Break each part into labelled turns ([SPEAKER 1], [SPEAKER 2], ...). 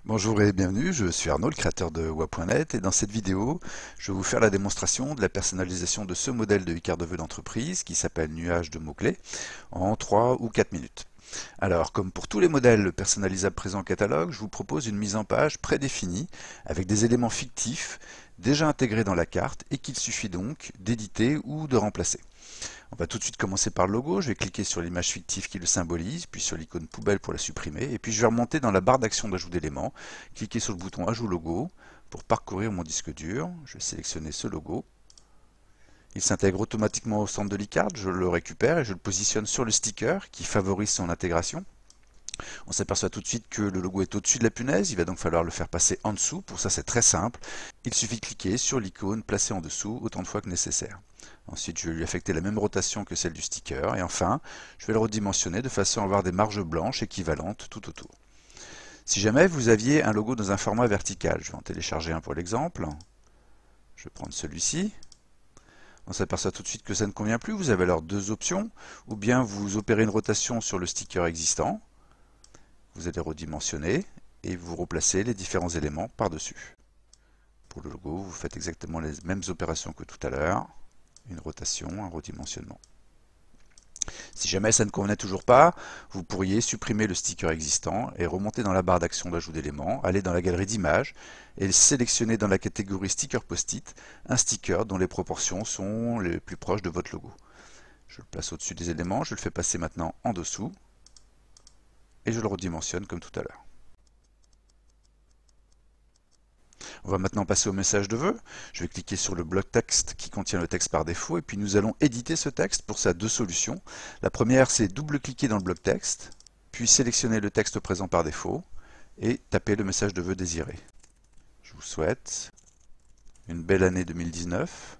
[SPEAKER 1] Bonjour et bienvenue, je suis Arnaud, le créateur de wa.net et dans cette vidéo, je vais vous faire la démonstration de la personnalisation de ce modèle de carte de vœux d'entreprise qui s'appelle Nuage de mots-clés en 3 ou 4 minutes. Alors, comme pour tous les modèles personnalisables présents au catalogue, je vous propose une mise en page prédéfinie avec des éléments fictifs déjà intégrés dans la carte et qu'il suffit donc d'éditer ou de remplacer. On va tout de suite commencer par le logo, je vais cliquer sur l'image fictive qui le symbolise, puis sur l'icône poubelle pour la supprimer, et puis je vais remonter dans la barre d'action d'ajout d'éléments, cliquer sur le bouton Ajout logo pour parcourir mon disque dur, je vais sélectionner ce logo. Il s'intègre automatiquement au centre de l'e-card, je le récupère et je le positionne sur le sticker qui favorise son intégration. On s'aperçoit tout de suite que le logo est au-dessus de la punaise, il va donc falloir le faire passer en dessous. Pour ça, c'est très simple. Il suffit de cliquer sur l'icône placée en dessous autant de fois que nécessaire. Ensuite, je vais lui affecter la même rotation que celle du sticker. Et enfin, je vais le redimensionner de façon à avoir des marges blanches équivalentes tout autour. Si jamais vous aviez un logo dans un format vertical, je vais en télécharger un pour l'exemple. Je vais prendre celui-ci. On s'aperçoit tout de suite que ça ne convient plus. Vous avez alors deux options. Ou bien vous opérez une rotation sur le sticker existant. Vous allez redimensionner et vous replacez les différents éléments par-dessus. Pour le logo, vous faites exactement les mêmes opérations que tout à l'heure. Une rotation, un redimensionnement. Si jamais ça ne convenait toujours pas, vous pourriez supprimer le sticker existant et remonter dans la barre d'action d'ajout d'éléments, aller dans la galerie d'images et sélectionner dans la catégorie sticker post-it un sticker dont les proportions sont les plus proches de votre logo. Je le place au-dessus des éléments, je le fais passer maintenant en dessous et je le redimensionne comme tout à l'heure. On va maintenant passer au message de vœux. Je vais cliquer sur le bloc texte qui contient le texte par défaut et puis nous allons éditer ce texte. Pour ça, deux solutions. La première, c'est double-cliquer dans le bloc texte, puis sélectionner le texte présent par défaut et taper le message de vœux désiré. Je vous souhaite une belle année 2019.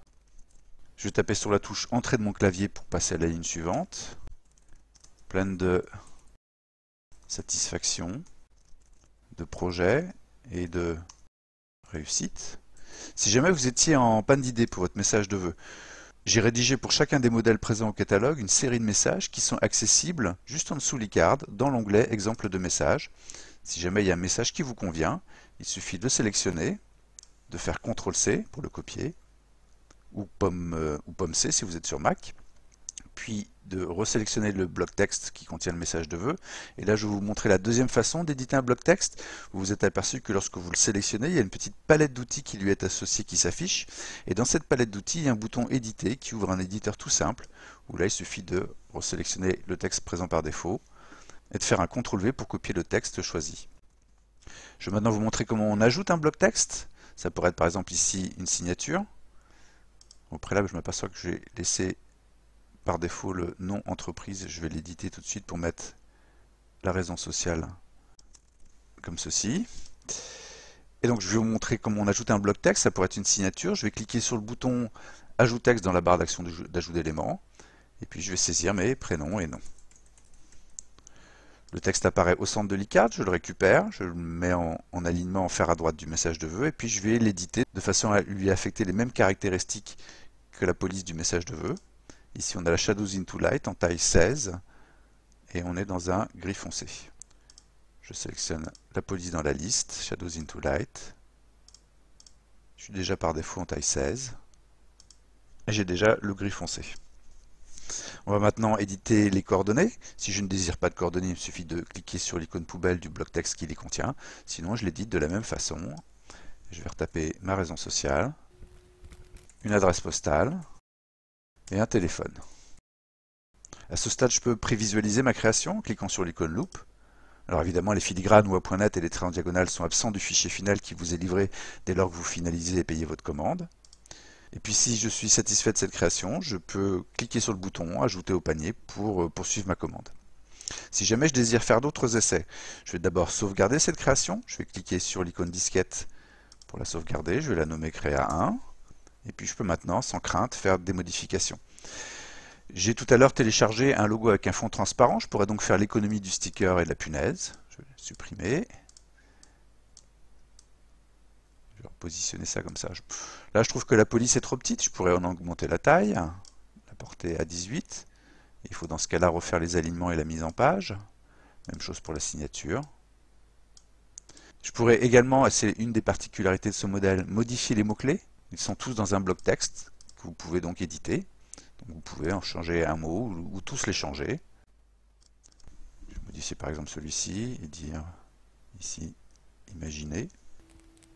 [SPEAKER 1] Je vais taper sur la touche Entrée de mon clavier pour passer à la ligne suivante. Pleine de satisfaction, de projet et de réussite. Si jamais vous étiez en panne d'idées pour votre message de vœux, j'ai rédigé pour chacun des modèles présents au catalogue une série de messages qui sont accessibles juste en dessous l'e-card dans l'onglet Exemple de messages. Si jamais il y a un message qui vous convient, il suffit de le sélectionner, de faire CTRL-C pour le copier, ou pomme C si vous êtes sur Mac, puis de resélectionner le bloc texte qui contient le message de vœux. Et là, je vais vous montrer la deuxième façon d'éditer un bloc texte. Vous vous êtes aperçu que lorsque vous le sélectionnez, il y a une petite palette d'outils qui lui est associée qui s'affiche. Et dans cette palette d'outils, il y a un bouton éditer qui ouvre un éditeur tout simple, où là, il suffit de resélectionner le texte présent par défaut et de faire un CTRL-V pour copier le texte choisi. Je vais maintenant vous montrer comment on ajoute un bloc texte. Ça pourrait être par exemple ici une signature. Au préalable, je m'aperçois que j'ai laissé par défaut le nom entreprise, je vais l'éditer tout de suite pour mettre la raison sociale comme ceci. Et donc je vais vous montrer comment on ajoute un bloc texte, ça pourrait être une signature. Je vais cliquer sur le bouton Ajout texte dans la barre d'action d'ajout d'éléments, et puis je vais saisir mes prénoms et noms. Le texte apparaît au centre de l'e-card, je le récupère, je le mets en alignement en fer à droite du message de vœux, et puis je vais l'éditer de façon à lui affecter les mêmes caractéristiques que la police du message de vœux. Ici, on a la Shadows into Light en taille 16 et on est dans un gris foncé. Je sélectionne la police dans la liste, Shadows into Light. Je suis déjà par défaut en taille 16 et j'ai déjà le gris foncé. On va maintenant éditer les coordonnées. Si je ne désire pas de coordonnées, il me suffit de cliquer sur l'icône poubelle du bloc texte qui les contient. Sinon, je l'édite de la même façon. Je vais retaper ma raison sociale, une adresse postale et un téléphone. À ce stade, je peux prévisualiser ma création en cliquant sur l'icône Loop. Alors évidemment, les filigranes ou .net et les traits en diagonale sont absents du fichier final qui vous est livré dès lors que vous finalisez et payez votre commande. Et puis si je suis satisfait de cette création, je peux cliquer sur le bouton Ajouter au panier pour poursuivre ma commande. Si jamais je désire faire d'autres essais, je vais d'abord sauvegarder cette création. Je vais cliquer sur l'icône disquette pour la sauvegarder. Je vais la nommer Créa 1. Et puis je peux maintenant, sans crainte, faire des modifications. J'ai tout à l'heure téléchargé un logo avec un fond transparent. Je pourrais donc faire l'économie du sticker et de la punaise. Je vais le supprimer. Je vais repositionner ça comme ça. Là, je trouve que la police est trop petite. Je pourrais en augmenter la taille, la porter à 18. Il faut dans ce cas-là refaire les alignements et la mise en page. Même chose pour la signature. Je pourrais également, c'est une des particularités de ce modèle, modifier les mots-clés. Ils sont tous dans un bloc texte que vous pouvez donc éditer. Donc vous pouvez en changer un mot ou tous les changer. Je vais modifier par exemple celui-ci et dire ici imaginer.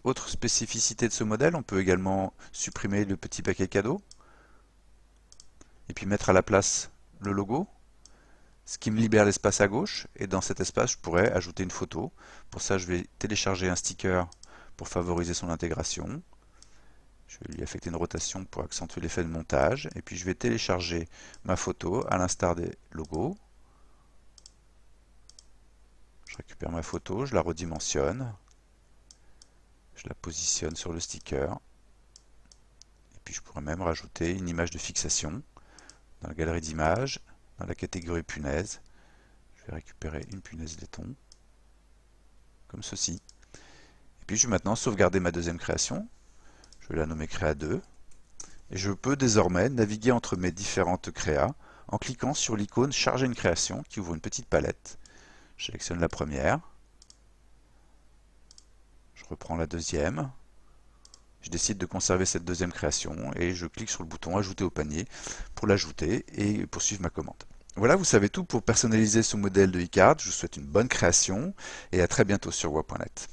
[SPEAKER 1] Autre spécificité de ce modèle, on peut également supprimer le petit paquet cadeau et puis mettre à la place le logo, ce qui me libère l'espace à gauche, et dans cet espace je pourrais ajouter une photo. Pour ça je vais télécharger un sticker pour favoriser son intégration. Je vais lui affecter une rotation pour accentuer l'effet de montage, et puis je vais télécharger ma photo à l'instar des logos. Je récupère ma photo, je la redimensionne, je la positionne sur le sticker, et puis je pourrais même rajouter une image de fixation dans la galerie d'images, dans la catégorie punaise. Je vais récupérer une punaise laiton, comme ceci. Et puis je vais maintenant sauvegarder ma deuxième création. Je vais la nommer Créa 2. Et je peux désormais naviguer entre mes différentes créas en cliquant sur l'icône Charger une création qui ouvre une petite palette. Je sélectionne la première. Je reprends la deuxième. Je décide de conserver cette deuxième création et je clique sur le bouton Ajouter au panier pour l'ajouter et poursuivre ma commande. Voilà, vous savez tout pour personnaliser ce modèle de iCard. Je vous souhaite une bonne création et à très bientôt sur wa.net.